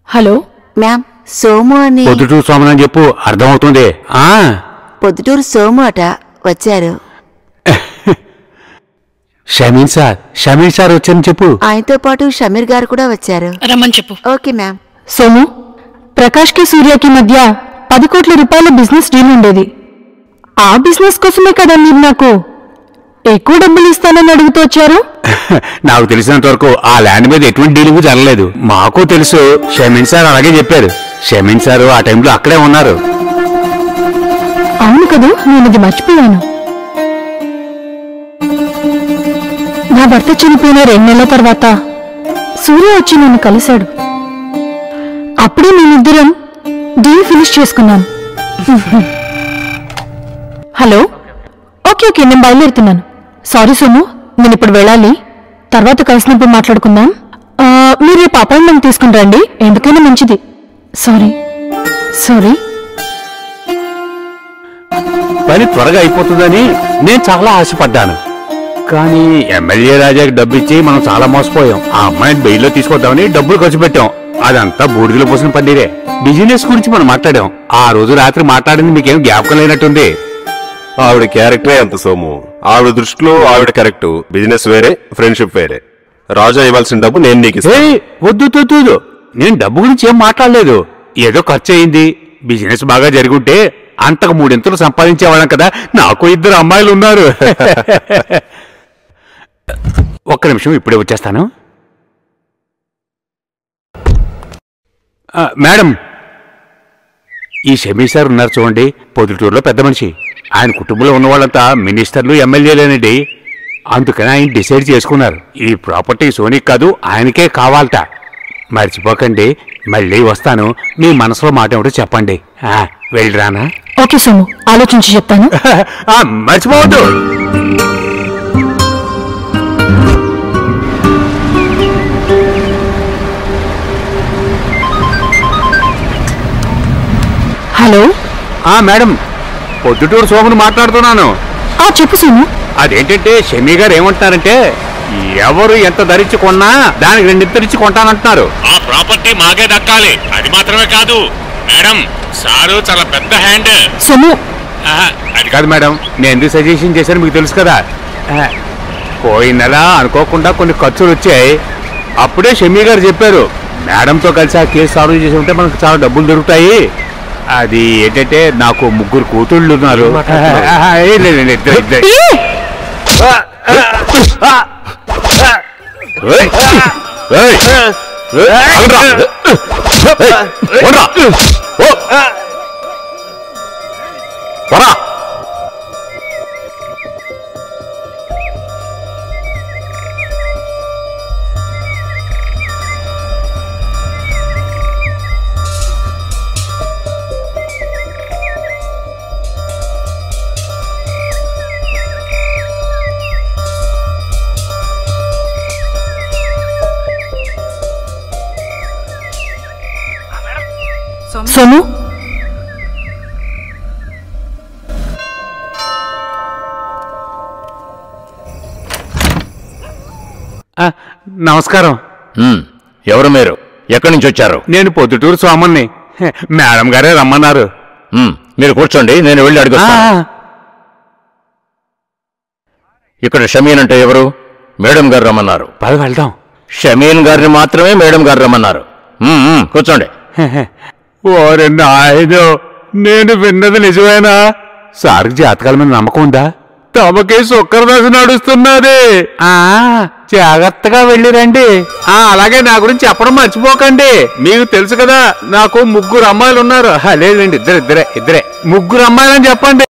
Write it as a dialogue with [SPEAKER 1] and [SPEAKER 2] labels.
[SPEAKER 1] Hello
[SPEAKER 2] ma'am, Somu అని.
[SPEAKER 3] పొద్దుటూరు సోమన్ అని చెప్పు, అర్థమవుతుంది.
[SPEAKER 2] పొద్దుటూరు సోము అట వచ్చారు.
[SPEAKER 3] షమీన్ సార్ వచ్చారని చెప్పు.
[SPEAKER 2] ఆయనతో పాటు షమీర్ గారు కూడా వచ్చారు.
[SPEAKER 1] రమ్మని చెప్పు.
[SPEAKER 2] Okay ma'am.
[SPEAKER 1] సోము, ప్రకాష్కి సూర్యకి మధ్య 10 కోట్ల రూపాయల బిజినెస్ డీల్ ఉండేది. ఆ బిజినెస్ కోసమే కదా మీరు నాకు ఎక్కువ డబ్బులు ఇస్తానని అడుగుతూ వచ్చారు.
[SPEAKER 3] నాకు తెలిసినంత వరకు ఆ ల్యాండ్ మీద ఎటువంటి డీలింగ్ జరగలేదు. మాకు తెలుసు, షమీన్ సార్ అలాగే చెప్పారు. షమీన్ సార్ ఆ టైంలో అక్కడే ఉన్నారు.
[SPEAKER 1] అవును కదా, నేను అది మర్చిపోయాను. నా భర్త చనిపోయిన 2 నెలల తర్వాత సూర్య వచ్చి నన్ను కలిశాడు. అప్పుడే మేమిద్దరం డీల్ ఫినిష్ చేసుకున్నాం. హలో, ఓకే నేను బయలుదేరుతున్నాను. సారీ సోము, నేను ఇప్పుడు వెళ్ళాలి. తర్వాత కలిసినప్పుడు మాట్లాడుకుందాం. మీరు రేపు అపాయింట్మెంట్ తీసుకుని రండి, ఎందుకైనా మంచిది. సారీ.
[SPEAKER 3] పని త్వరగా అయిపోతుందని నేను చాలా ఆశపడ్డాను. కానీ ఎమ్మెల్యే రాజాకి డబ్బు ఇచ్చి మనం చాలా మోసపోయాం. ఆ అమ్మాయిని బెయిల్లో తీసుకొద్దామని డబ్బులు ఖర్చు పెట్టాం. అదంతా బూడిదలో పోసిన పన్నీరే. బిజినెస్ గురించి మనం మాట్లాడాం. ఆ రోజు రాత్రి మాట్లాడింది మీకేం జ్ఞాపకం లేనట్టుంది.
[SPEAKER 4] ఆవిడ క్యారెక్టరే అంత సోము. ఆవిడ దృష్టిలో ఆవిడ కరెక్ట్. బిజినెస్ వేరే, ఫ్రెండ్షిప్ వేరే. రాజా ఇవ్వాల్సిన డబ్బు నేను నీకు ఇస్తాను.
[SPEAKER 3] వద్దు, నేను డబ్బు గురించి ఏం మాట్లాడలేదు. ఏదో ఖర్చు అయింది. బిజినెస్ బాగా జరుగుంటే అంతకు 3 ఇంతలు సంపాదించేవాళ్ళం కదా. నాకు 2 అమ్మాయిలు ఉన్నారు. ఒక్క నిమిషం, ఇప్పుడే వచ్చేస్తాను. మేడం, ఈ షమీ సార్ ఉన్నారు చూడండి, పొద్దుటూరులో పెద్ద మనిషి. ఆయన కుటుంబంలో ఉన్న వాళ్ళంతా మినిస్టర్లు, ఎమ్మెల్యేలేనండి. అందుకని ఆయన డిసైడ్ చేసుకున్నారు ఈ ప్రాపర్టీ సోనీకి కాదు, ఆయనకే కావాలట. మర్చిపోకండి, మళ్ళీ వస్తాను. మీ మనసులో మాట ఏమిటో చెప్పండి. వెళ్ళిరానా?
[SPEAKER 1] ఓకే సోము, ఆలోచించి చెప్తాను.
[SPEAKER 3] మర్చిపోవద్దు.
[SPEAKER 1] హలో.
[SPEAKER 3] మేడం, పొద్దుటూరు సోమును మాట్లాడుతున్నాను.
[SPEAKER 1] చెప్పు సోము.
[SPEAKER 3] అదేంటంటే షమీ గారు ఏమంటున్నారంటే, ఎవరు ఎంత ధరించి కొన్నా దానికి 2 ఇంతలిచ్చి కొంటానంటున్నారు. ఆ ప్రాపర్టీ మాకే దక్కాలి. అది మాత్రమే కాదు మేడం, సారు చాలా పెద్ద హ్యాండ్.
[SPEAKER 1] సోము,
[SPEAKER 3] అది కాదు మేడం, నేను ఎందుకు సజెషన్ చేశాను మీకు తెలుసు కదా. పోయిన నెల అనుకోకుండా కొన్ని ఖర్చులు వచ్చాయి. అప్పుడే షమీ గారు చెప్పారు, మేడంతో కలిసి ఆ కేసు సాల్వ్ చేసి ఉంటే మనకు చాలా డబ్బులు దొరుకుతాయి. అది ఏంటంటే, నాకు 3 కూతుళ్ళు ఉన్నారు.
[SPEAKER 1] సోము,
[SPEAKER 3] నమస్కారం.
[SPEAKER 5] ఎవరు మీరు? ఎక్కడి నుంచి వచ్చారు?
[SPEAKER 3] నేను పొద్దుటూరు సోమన్ని. మేడం గారే రమ్మన్నారు.
[SPEAKER 5] మీరు కూర్చోండి, నేను వెళ్ళి అడుగుతాను. ఇక్కడ షమీన్ అంటే ఎవరు? మేడం గారు రమ్మన్నారు.
[SPEAKER 3] పది వెళ్దాం.
[SPEAKER 5] షమీన్ గారిని మాత్రమే మేడం గారు రమ్మన్నారు. కూర్చోండి.
[SPEAKER 3] ఓరే నాయనో, నేను విన్నది నిజమేనా? సార్కి జాతకాల మీద నమ్మకం ఉందా? తమకే శుక్రదశ నడుస్తున్నది. జాగ్రత్తగా వెళ్ళిరండి. అలాగే నా గురించి చెప్పడం మర్చిపోకండి. మీకు తెలుసు కదా, నాకు 3 అమ్మాయిలు ఉన్నారు. లేదండి, ఇద్దరే 3 అమ్మాయిలని చెప్పండి.